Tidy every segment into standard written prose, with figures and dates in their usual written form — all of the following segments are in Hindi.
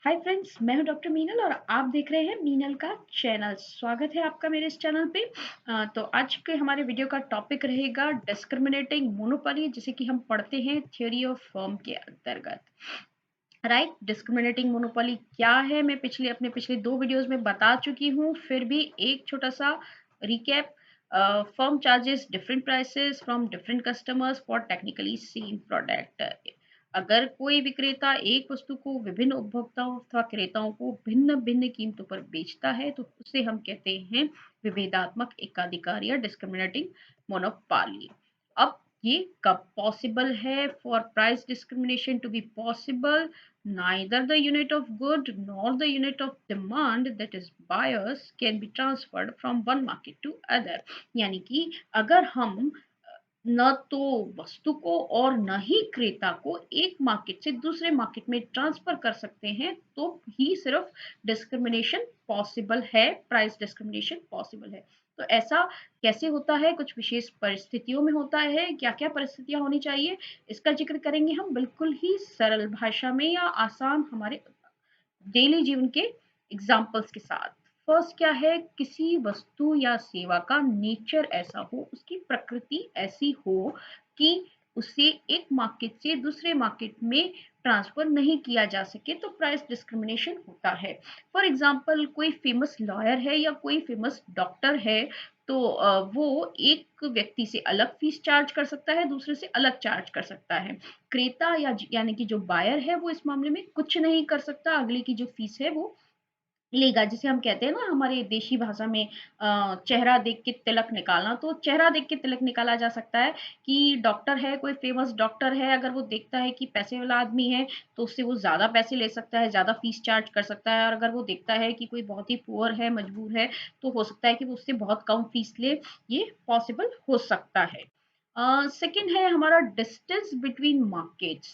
हाय फ्रेंड्स, मैं हूं डॉक्टर मीनल और आप देख रहे हैं मीनल का चैनल। स्वागत है आपका मेरे इस चैनल पे। तो आज के हमारे वीडियो का टॉपिक रहेगा डिस्क्रिमिनेटिंग मोनोपोली, जिसे कि हम पढ़ते हैं थ्योरी ऑफ फर्म के अंतर्गत। राइट, डिस्क्रिमिनेटिंग मोनोपोली क्या है मैं अपने पिछले दो वीडियोस में बता चुकी हूँ। फिर भी एक छोटा सा recap. Firm charges different prices from different customers for technically same product. अगर कोई विक्रेता एक वस्तु को विभिन्न उपभोक्ताओं अथवा क्रेताओं को भिन्न भिन्न कीमतों पर बेचता है तो उसे हम कहते हैं विभेदात्मक एकाधिकार या डिस्क्रिमिनेटिंग मोनोपोली। अब ये कब पॉसिबल है? For price discrimination to be possible, neither the unit of good nor the unit of demand, that is buyers, can be transferred from one market to other। यानी कि अगर हम न तो वस्तु को और न ही क्रेता को एक मार्केट से दूसरे मार्केट में ट्रांसफर कर सकते हैं तो ही सिर्फ डिस्क्रिमिनेशन पॉसिबल है, प्राइस डिस्क्रिमिनेशन पॉसिबल है। तो ऐसा कैसे होता है? कुछ विशेष परिस्थितियों में होता है। क्या क्या परिस्थितियां होनी चाहिए, इसका जिक्र करेंगे हम बिल्कुल ही सरल भाषा में या आसान हमारे डेली जीवन के एग्जाम्पल्स के साथ। फर्स्ट क्या है? किसी वस्तु या सेवा का नेचर ऐसा हो, उसकी प्रकृति ऐसी हो कि उसे एक मार्केट से दूसरे मार्केट में ट्रांसफर नहीं किया जा सके तो प्राइस डिस्क्रिमिनेशन होता है। फॉर एग्जाम्पल, कोई फेमस लॉयर है या कोई फेमस डॉक्टर है तो वो एक व्यक्ति से अलग फीस चार्ज कर सकता है, दूसरे से अलग चार्ज कर सकता है। क्रेता या यानी कि जो बायर है वो इस मामले में कुछ नहीं कर सकता, अगले की जो फीस है वो लेगा। जिसे हम कहते हैं ना हमारे देशी भाषा में चेहरा देख के तिलक निकालना। तो चेहरा देख के तिलक निकाला जा सकता है कि डॉक्टर है, कोई फेमस डॉक्टर है, अगर वो देखता है कि पैसे वाला आदमी है तो उससे वो ज़्यादा पैसे ले सकता है, ज़्यादा फीस चार्ज कर सकता है। और अगर वो देखता है कि कोई बहुत ही पुअर है, मजबूर है, तो हो सकता है कि वो उससे बहुत कम फीस ले। ये पॉसिबल हो सकता है। सेकंड है हमारा डिस्टेंस बिटवीन मार्केट्स।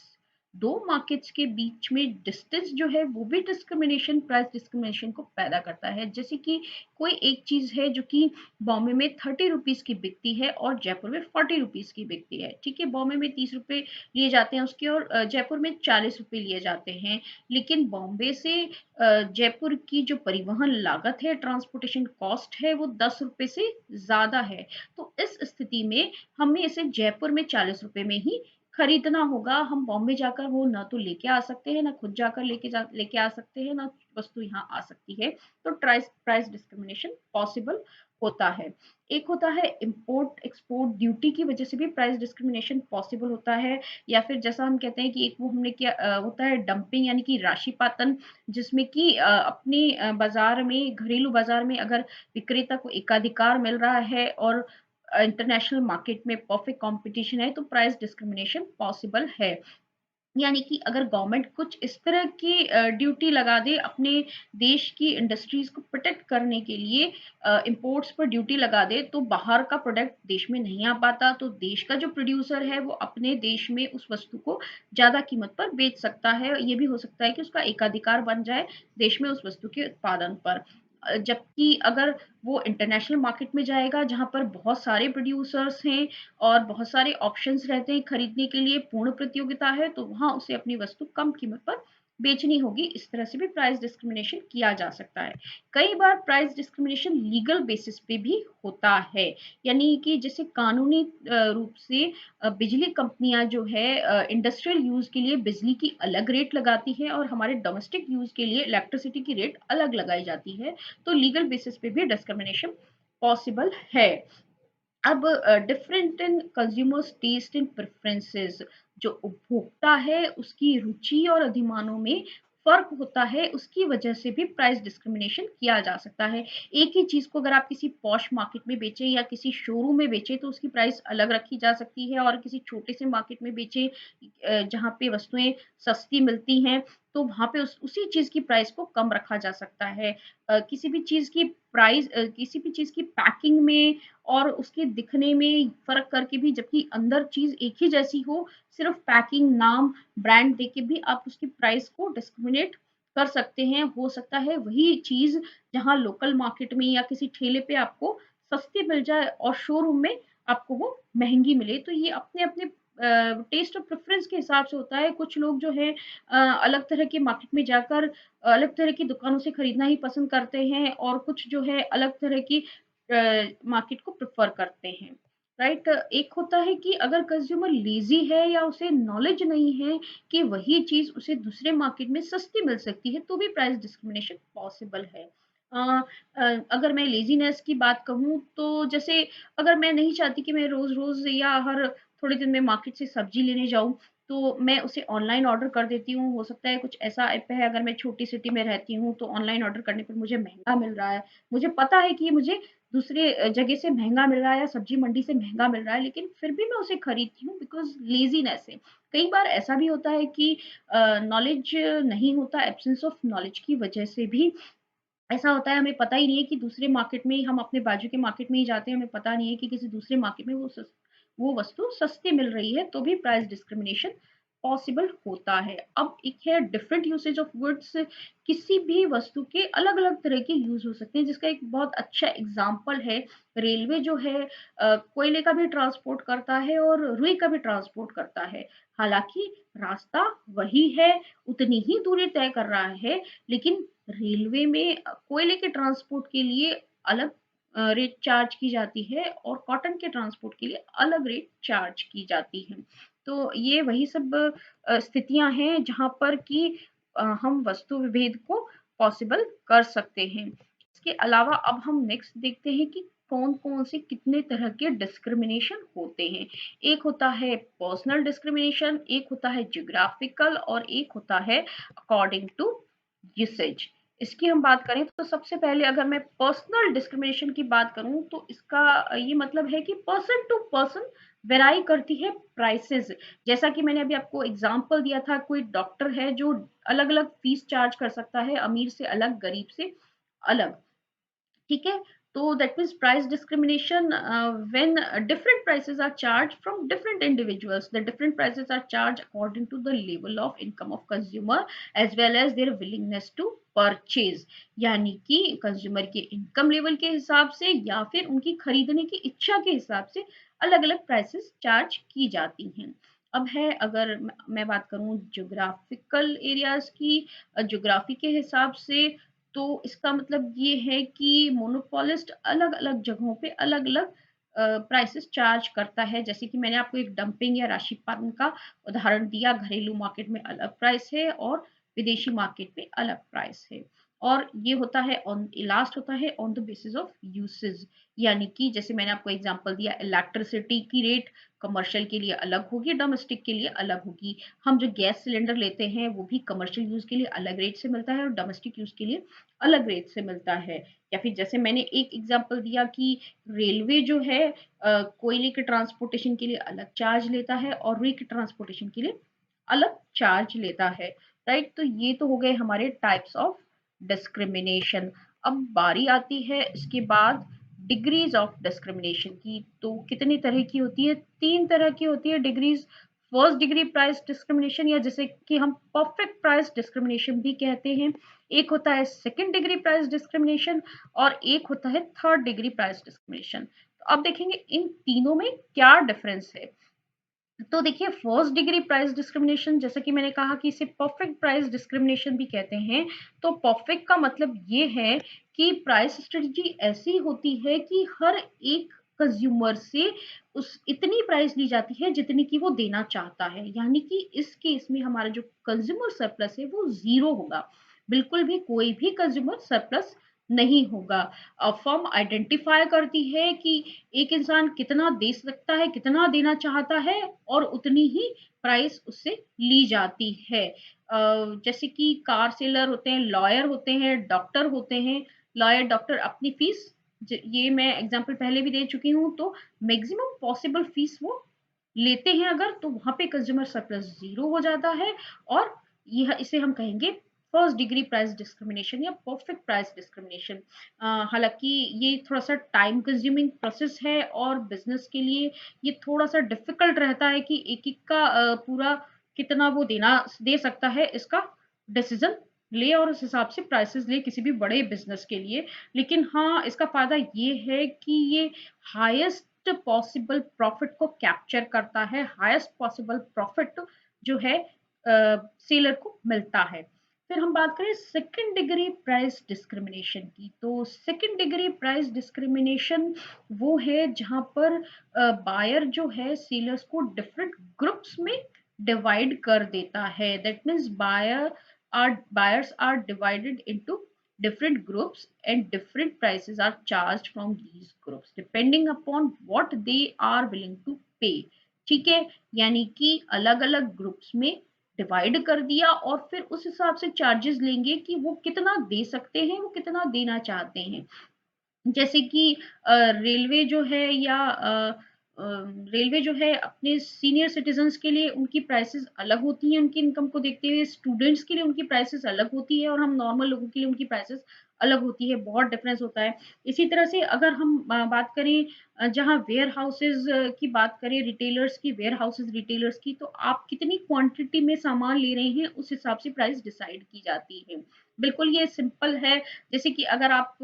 दो मार्केट्स के बीच में डिस्टेंस जो है वो भी डिस्क्रिमिनेशन, प्राइस डिस्क्रिमिनेशन को पैदा करता है। जैसे कि कोई एक चीज है जो कि बॉम्बे में 30 रुपीज की बिकती है और जयपुर में 40 रुपीज की बिकती है। ठीक है, बॉम्बे में 30 रुपए लिए जाते हैं उसके और जयपुर में 40 रुपए लिए जाते हैं। लेकिन बॉम्बे से जयपुर की जो परिवहन लागत है, ट्रांसपोर्टेशन कॉस्ट है, वो 10 रुपए से ज्यादा है। तो इस स्थिति में हमें इसे जयपुर में 40 रुपए में ही खरीदना होगा। हम बॉम्बे जाकर वो ना तो लेके आ सकते हैं, ना खुद जाकर लेके आ सकते हैं, ना वस्तु यहाँ आ सकती है। तो प्राइस प्राइस डिस्क्रिमिनेशन पॉसिबल होता है। एक होता है इंपोर्ट एक्सपोर्ट ड्यूटी की वजह से भी प्राइस डिस्क्रिमिनेशन पॉसिबल होता है। या फिर जैसा हम कहते हैं कि एक वो हमने किया होता है डंपिंग यानी कि राशिपातन, जिसमें कि अपने बाजार में, घरेलू बाजार में अगर विक्रेता को एकाधिकार मिल रहा है और इंटरनेशनल मार्केट में परफेक्ट कंपटीशन है तो प्राइस डिस्क्रिमिनेशन पॉसिबल है। यानी कि अगर गवर्नमेंट कुछ इस तरह की ड्यूटी लगा दे अपने देश की इंडस्ट्रीज को प्रोटेक्ट करने के लिए, इंपोर्ट्स पर ड्यूटी लगा दे, तो बाहर का प्रोडक्ट देश में नहीं आ पाता, तो देश का जो प्रोड्यूसर है वो अपने देश में उस वस्तु को ज्यादा कीमत पर बेच सकता है। ये भी हो सकता है कि उसका एकाधिकार बन जाए देश में उस वस्तु के उत्पादन पर। जबकि अगर वो इंटरनेशनल मार्केट में जाएगा जहाँ पर बहुत सारे प्रोड्यूसर्स हैं और बहुत सारे ऑप्शंस रहते हैं खरीदने के लिए, पूर्ण प्रतियोगिता है, तो वहाँ उसे अपनी वस्तु कम कीमत पर बेचनी होगी। इस तरह से भी प्राइस डिस्क्रिमिनेशन किया जा सकता है। कई बार प्राइस डिस्क्रिमिनेशन लीगल बेसिस पे भी होता है। यानी कि जैसे कानूनी रूप से बिजली कंपनियां जो है इंडस्ट्रियल यूज के लिए बिजली की अलग रेट लगाती है और हमारे डोमेस्टिक यूज के लिए इलेक्ट्रिसिटी की रेट अलग लगाई जाती है। तो लीगल बेसिस पे भी डिस्क्रिमिनेशन पॉसिबल है। अब different in consumers taste and preferences, जो उपभोक्ता है उसकी रुचि और अधिमानों में फर्क होता है, उसकी वजह से भी प्राइस डिस्क्रिमिनेशन किया जा सकता है। एक ही चीज को अगर आप किसी पॉश मार्केट में बेचें या किसी शोरूम में बेचें तो उसकी प्राइस अलग रखी जा सकती है, और किसी छोटे से मार्केट में बेचें जहाँ पे वस्तुएं सस्ती मिलती हैं तो वहां पे उसी चीज की प्राइस को कम रखा जा सकता है। किसी भी चीज की प्राइस, किसी भी चीज की पैकिंग में और उसके दिखने में फ़र्क करके भी, जबकि अंदर चीज़ एक ही जैसी हो, सिर्फ़ पैकिंग, नाम, ब्रांड देख के भी आप उसकी प्राइस को डिस्क्रिमिनेट कर सकते हैं। हो सकता है वही चीज़ जहाँ लोकल मार्केट में या किसी ठेले पे आपको सस्ती मिल जाए और शोरूम में आपको वो महँगी मिले। तो ये अपने-अपने टेस्ट और प्रेफ़रेंस के हिसाब से होता है। कुछ लोग जो है अलग तरह के मार्केट में जाकर अलग तरह की दुकानों से खरीदना ही पसंद करते हैं और कुछ जो है अलग तरह की मार्केट को प्रेफ़र करते हैं, राइट? एक होता है कि अगर कंज़्यूमर लेज़ी है या उसे नॉलेज नहीं है कि वही चीज़ उसे दूसरे मार्केट में सस्ती मिल सकती है, तो भी प्राइस डिस्क्रिमिनेशन पॉसिबल है। अ अगर मैं लेज़ीनेस की बात कहूँ तो जैसे अगर मैं नहीं चाहती कि मैं रोज़-रोज़ या हर थोड़े दिन में मार्केट से सब्ज़ी लेने जाऊँ, तो मैं उसे ऑनलाइन ऑर्डर कर देती हूँ। हो सकता है कुछ ऐसा ऐप है, अगर मैं छोटी सिटी में रहती हूँ, तो ऑनलाइन ऑर्डर करने पर मुझे महँगा मिल रहा है। मुझे पता है कि ये मुझे दूसरे जगह से महँगा मिल रहा है या सब्ज़ी मंडी से महँगा मिल रहा है, लेकिन फिर भी मैं उसे खरीदती हूँ बिकॉज़ लेज़ीनेस है। कई बार ऐसा भी होता है कि नॉलेज नहीं होता, एब्सेंस ऑफ नॉलेज की वजह से भी ऐसा होता है, हमें पता ही नहीं है कि दूसरे मार्केट में ही हम अपने बाजू के मार्केट में ही जाते हैं, हमें पता नहीं है कि किसी दूसरे मार्केट में वो वस्तु सस्ती मिल रही है, तो भी प्राइस डिस्क्रिमिनेशन पॉसिबल होता है। अब एक है डिफरेंट यूसेज ऑफ गुड्स, किसी भी वस्तु के अलग-अलग तरह के यूज़ हो सकते हैं, जिसका एक बहुत अच्छा एग्ज़ाम्पल है, रेलवे जो है कोयले का भी ट्रांसपोर्ट करता है और रुई का भी ट्रांसपोर्ट करता है। हालाँकि रास्ता वही है, उतनी ही दूरी तय कर रहा है, लेकिन रेलवे में कोयले के ट्रांसपोर्ट के लिए अलग रेट चार्ज की जाती है और कॉटन के ट्रांसपोर्ट के लिए अलग रेट चार्ज की जाती है। तो ये वही सब स्थितियाँ हैं जहाँ पर कि हम वस्तु विभेद को पॉसिबल कर सकते हैं। इसके अलावा अब हम नेक्स्ट देखते हैं कि कौन-कौन से कितने तरह के डिस्क्रिमिनेशन होते हैं। एक होता है पर्सनल डिस्क्रिमिनेशन, एक होता है ज्योग्राफिकल और एक होता है अकॉर्डिंग टू यूसेज। इसकी हम बात करें तो सबसे पहले अगर मैं पर्सनल डिस्क्रिमिनेशन की बात करूं तो इसका ये मतलब है कि पर्सन टू पर्सन वेराई करती है प्राइसेस। जैसा कि मैंने अभी आपको एग्जांपल दिया था, कोई डॉक्टर है जो अलग अलग फीस चार्ज कर सकता है, अमीर से अलग, गरीब से अलग, ठीक है? तो that means price discrimination when different prices are charged from different individuals. The different prices are charged according to the level of income of consumer as well as their willingness to purchase. यानी कि कंज्यूमर के इनकम लेवल के हिसाब से या फिर उनकी खरीदने की इच्छा के हिसाब से अलग-अलग प्राइसेस चार्ज की जाती हैं। अब है, अगर मैं बात करूं ज्योग्राफिकल एरियाज की, ज्योग्राफी के हिसाब से, तो इसका मतलब ये है कि मोनोपोलिस्ट अलग-अलग जगहों पे अलग-अलग प्राइसेस चार्ज करता है। जैसे कि मैंने आपको एक डंपिंग या राशिपान का उदाहरण दिया, घरेलू मार्केट में अलग प्राइस है और विदेशी मार्केट में अलग प्राइस है। और ये होता है ऑन लास्ट होता है on the basis of usage, यानी कि जैसे मैंने आपको एग्जांपल दिया, इलेक्ट्रिसिटी की रेट कमर्शियल के लिए अलग होगी, डोमेस्टिक के लिए अलग होगी। हम जो गैस सिलेंडर लेते हैं वो भी कमर्शियल यूज़ के लिए अलग रेट से मिलता है और डोमेस्टिक यूज़ के लिए अलग रेट से मिलता है। या फिर जैसे मैंने एक एग्जांपल दिया कि रेलवे जो है कोयले के ट्रांसपोर्टेशन के लिए अलग चार्ज लेता है और रुई के ट्रांसपोर्टेशन के लिए अलग चार्ज लेता है, राइट? तो ये तो हो गए हमारे टाइप्स ऑफ डिस्क्रिमिनेशन। अब बारी आती है इसके बाद डिग्रीज ऑफ डिस्क्रिमिनेशन की। तो कितनी तरह की होती है? 3 तरह की होती है degrees. First degree price discrimination, या जिसे कि हम परफेक्ट प्राइस डिस्क्रिमिनेशन भी कहते हैं। एक होता है सेकंड डिग्री प्राइस डिस्क्रिमिनेशन और एक होता है थर्ड डिग्री प्राइस डिस्क्रिमिनेशन। तो अब देखेंगे इन तीनों में क्या डिफरेंस है। तो देखिए, फर्स्ट डिग्री प्राइस डिस्क्रिमिनेशन, जैसा कि मैंने कहा कि इसे परफेक्ट प्राइस डिस्क्रिमिनेशन भी कहते हैं। तो परफेक्ट का मतलब ये है कि प्राइस स्ट्रेटजी ऐसी होती है कि हर एक कंज्यूमर से उस इतनी प्राइस ली जाती है जितनी की वो देना चाहता है, यानी कि इस केस में हमारा जो कंज्यूमर सरप्लस है वो जीरो होगा। बिल्कुल भी कोई भी कंज्यूमर सरप्लस नहीं होगा। फर्म आइडेंटिफाई करती है कि एक इंसान कितना दे सकता है, कितना देना चाहता है और उतनी ही प्राइस उससे ली जाती है। जैसे कि कार सेलर होते हैं, लॉयर होते हैं, डॉक्टर होते हैं। लॉयर, डॉक्टर अपनी फीस, ये मैं एग्जांपल पहले भी दे चुकी हूँ, तो मैक्सिमम पॉसिबल फीस वो लेते हैं अगर, तो वहाँ पे कंज्यूमर सरप्लस ज़ीरो हो जाता है और यह इसे हम कहेंगे फर्स्ट डिग्री प्राइस डिस्क्रिमिनेशन या परफेक्ट प्राइस डिस्क्रिमिनेशन। हालाँकि ये थोड़ा-सा टाइम कंज्यूमिंग प्रोसेस है और बिज़नेस के लिए ये थोड़ा-सा डिफ़िकल्ट रहता है कि एक-एक का पूरा कितना वो दे सकता है, इसका डिसीज़न ले और उस हिसाब से प्राइसेज़ ले किसी भी बड़े बिज़नेस के लिए। लेकिन हाँ, इसका फ़ायदा ये है कि ये हाईएस्ट हाईएस्ट पॉसिबल प्रॉफिट को कैप्चर करता है, हाईएस्ट पॉसिबल प्रॉफिट जो है सेलर को मिलता है। फिर हम बात करें सेकंड डिग्री प्राइस डिस्क्रिमिनेशन की, तो सेकंड डिग्री प्राइस डिस्क्रिमिनेशन वो है जहां पर बायर जो है सेलर्स को डिफरेंट ग्रुप्स में डिवाइड कर देता है। That means buyers are divided into different groups and different prices are charged from these groups depending upon what they are willing to pay। ठीक है, यानी कि अलग अलग ग्रुप्स में डिवाइड कर दिया और फिर उस हिसाब से चार्जेस लेंगे कि वो कितना दे सकते हैं, वो कितना देना चाहते हैं। जैसे कि रेलवे जो है या रेलवे जो है अपने सीनियर सिटीजन्स के लिए उनकी प्राइसेस अलग होती हैं उनकी इनकम को देखते हुए, स्टूडेंट्स के लिए उनकी प्राइसेस अलग होती है और हम नॉर्मल लोगों के लिए उनकी प्राइसेस अलग होती है, बहुत डिफरेंस होता है। इसी तरह से अगर हम बात करें जहाँ वेयर हाउसेज की बात करें, रिटेलर्स की, वेयर हाउसेज रिटेलर्स की, तो आप कितनी क्वांटिटी में सामान ले रहे हैं उस हिसाब से प्राइस डिसाइड की जाती है। बिल्कुल ये सिंपल है। जैसे कि अगर आप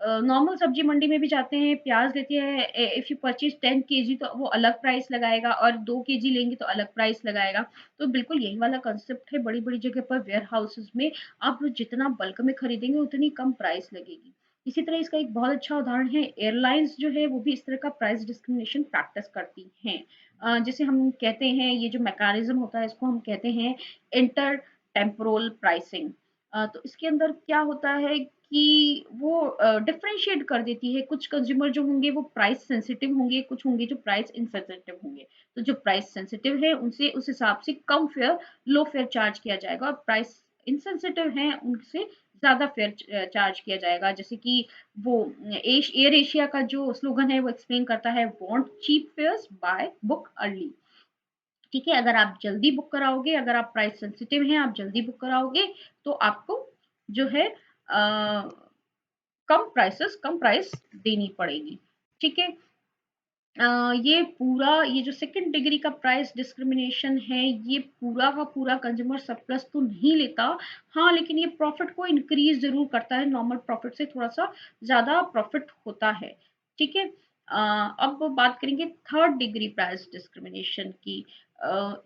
नॉर्मल सब्जी मंडी में भी जाते हैं, प्याज लेते हैं, इफ यू परचेज 10 केजी तो वो अलग प्राइस लगाएगा और 2 केजी लेंगे तो अलग प्राइस लगाएगा। तो बिल्कुल यही वाला कंसेप्ट है बड़ी बड़ी जगह पर वेयर हाउसेज में, आप जितना बल्क में खरीदेंगे उतनी कम प्राइस लगेगी। इसी तरह इसका एक बहुत अच्छा उदाहरण है एयरलाइंस जो है वो भी इस तरह का प्राइस डिस्क्रिमिनेशन प्रैक्टिस करती हैं। जैसे हम कहते हैं ये जो मैकेनिज्म होता है इसको हम कहते हैं इंटर टेम्पोरल प्राइसिंग। तो इसके अंदर क्या होता है कि वो डिफरेंशिएट कर देती है, कुछ कंज्यूमर जो होंगे वो प्राइस सेंसिटिव होंगे, कुछ होंगे जो प्राइस इनसेंसिटिव होंगे। तो जो प्राइस सेंसिटिव है उनसे उस हिसाब से कम फेयर, लो फेयर चार्ज किया जाएगा और प्राइस इनसेंसिटिव हैं उनसे ज्यादा फेयर चार्ज किया जाएगा। जैसे कि वो एयर एशिया का जो स्लोगन है वो एक्सप्लेन करता है, want cheap fares by book early. ठीक है, अगर आप जल्दी बुक कराओगे, अगर आप प्राइस सेंसिटिव हैं, आप जल्दी बुक कराओगे तो आपको जो है कम प्राइस देनी पड़ेगी। ठीक है, ये पूरा ये जो सेकंड डिग्री का प्राइस डिस्क्रिमिनेशन है ये पूरा का पूरा कंज्यूमर सरप्लस तो नहीं लेता। हाँ, लेकिन ये प्रॉफिट को इंक्रीज जरूर करता है, नॉर्मल प्रॉफिट से थोड़ा सा ज्यादा प्रॉफिट होता है। ठीक है, अब बात करेंगे थर्ड डिग्री प्राइस डिस्क्रिमिनेशन की।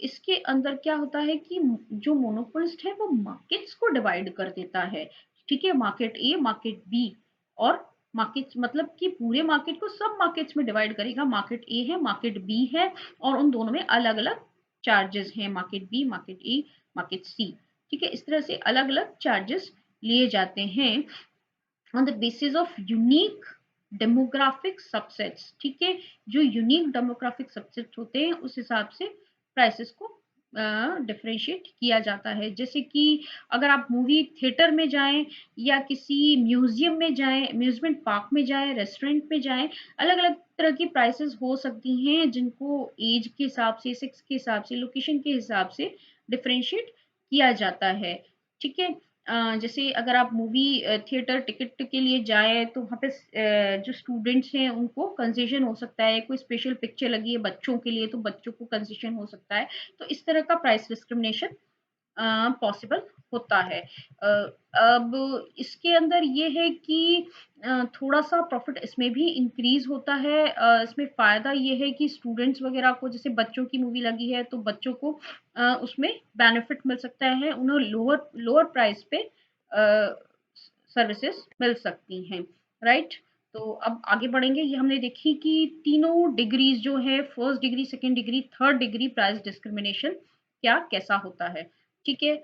इसके अंदर क्या होता है कि जो मोनोपोलिस्ट है वो मार्केट्स को डिवाइड कर देता है। ठीक है, मार्केट ए, मार्केट बी और मार्केट मतलब कि पूरे मार्केट को सब मार्केट्स में डिवाइड करेगा। मार्केट ए है, मार्केट बी है और उन दोनों में अलग अलग चार्जेस हैं, मार्केट बी, मार्केट ए, मार्केट सी। ठीक है, इस तरह से अलग अलग चार्जेस लिए जाते हैं on the basis of unique demographic subsets. ठीक है, जो यूनिक डेमोग्राफिक सबसेट होते हैं उस हिसाब से प्राइसेस को डिफरेंशिएट किया जाता है। जैसे कि अगर आप मूवी थिएटर में जाएं या किसी म्यूजियम में जाएं, अम्यूजमेंट पार्क में जाएं, रेस्टोरेंट में जाएं, अलग अलग तरह की प्राइसेस हो सकती हैं जिनको एज के हिसाब से, सेक्स के हिसाब से, लोकेशन के हिसाब से डिफरेंशिएट किया जाता है। ठीक है, जैसे अगर आप मूवी थिएटर टिकट के लिए जाए तो वहाँ पे जो स्टूडेंट्स हैं उनको कंसेशन हो सकता है, कोई स्पेशल पिक्चर लगी है बच्चों के लिए तो बच्चों को कंसेशन हो सकता है। तो इस तरह का प्राइस डिस्क्रिमिनेशन पॉसिबल होता है। अब इसके अंदर ये है कि थोड़ा सा प्रॉफिट इसमें भी इंक्रीज होता है। इसमें फायदा ये है कि स्टूडेंट्स वगैरह को, जैसे बच्चों की मूवी लगी है तो बच्चों को उसमें बेनिफिट मिल सकता है, उन्हें लोअर लोअर प्राइस पे सर्विसेज मिल सकती हैं। राइट, तो अब आगे बढ़ेंगे। ये हमने देखी कि तीनों डिग्रीज जो है, first degree, second degree, third degree price discrimination क्या कैसा होता है। ठीक है,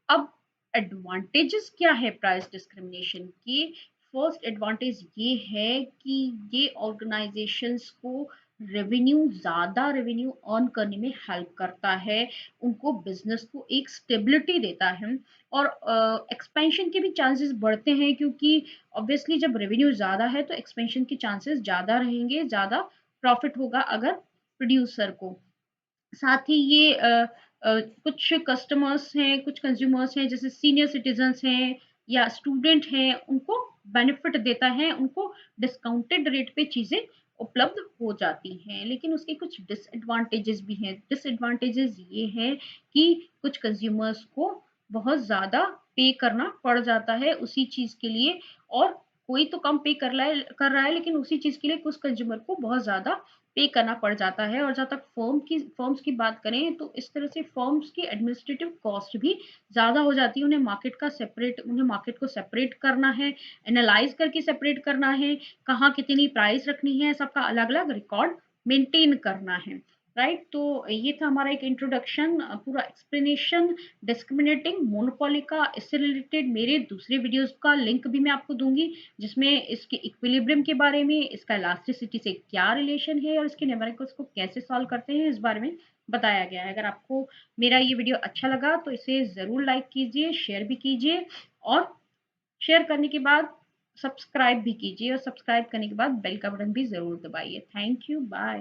अब एडवांटेजेस क्या है प्राइस डिस्क्रिमिनेशन की। फर्स्ट एडवांटेज ये है कि ये ऑर्गेनाइजेशंस को ज़्यादा रेवेन्यू अर्न करने में हेल्प करता है, उनको बिजनेस को एक स्टेबिलिटी देता है और एक्सपेंशन के भी चांसेस बढ़ते हैं, क्योंकि ऑब्वियसली जब रेवेन्यू ज़्यादा है तो एक्सपेंशन के चांसेस ज़्यादा रहेंगे, ज़्यादा प्रॉफिट होगा अगर प्रोड्यूसर को। साथ ही ये कुछ कस्टमर्स हैं, कुछ कंज्यूमर्स हैं, जैसे सीनियर सिटीजन्स हैं या स्टूडेंट हैं, उनको बेनिफिट देता है, उनको डिस्काउंटेड रेट पे चीज़ें उपलब्ध हो जाती हैं। लेकिन उसके कुछ डिसएडवांटेजेस भी हैं। डिसएडवांटेजेस ये हैं कि कुछ कंज्यूमर्स को बहुत ज़्यादा पे करना पड़ जाता है उसी चीज़ के लिए, और कोई तो कम पे कर रहा है लेकिन उसी चीज़ के लिए कुछ कंज्यूमर को बहुत ज़्यादा पे करना पड़ जाता है। और जहाँ तक फर्म्स की बात करें तो इस तरह से फर्म्स की एडमिनिस्ट्रेटिव कॉस्ट भी ज़्यादा हो जाती है। उन्हें मार्केट को सेपरेट करना है, एनालाइज़ करके सेपरेट करना है, कहाँ कितनी प्राइस रखनी है, सबका अलग-अलग रिकॉर्ड मेंटेन करना है। राइट, तो ये था हमारा एक इंट्रोडक्शन, पूरा एक्सप्लेनेशन डिस्क्रिमिनेटिंग मोनोपोली का। इससे रिलेटेड मेरे दूसरे वीडियोस का लिंक भी मैं आपको दूंगी, जिसमें इसके इक्विलिब्रियम के बारे में, इसका इलास्टिसिटी से क्या रिलेशन है और इसके न्यूमेरिकल्स को कैसे सॉल्व करते हैं, इस बारे में बताया गया है। अगर आपको मेरा ये वीडियो अच्छा लगा तो इसे ज़रूर लाइक कीजिए, शेयर भी कीजिए, और शेयर करने के बाद सब्सक्राइब भी कीजिए, और सब्सक्राइब करने के बाद बेल का बटन भी ज़रूर दबाइए। Thank you, bye.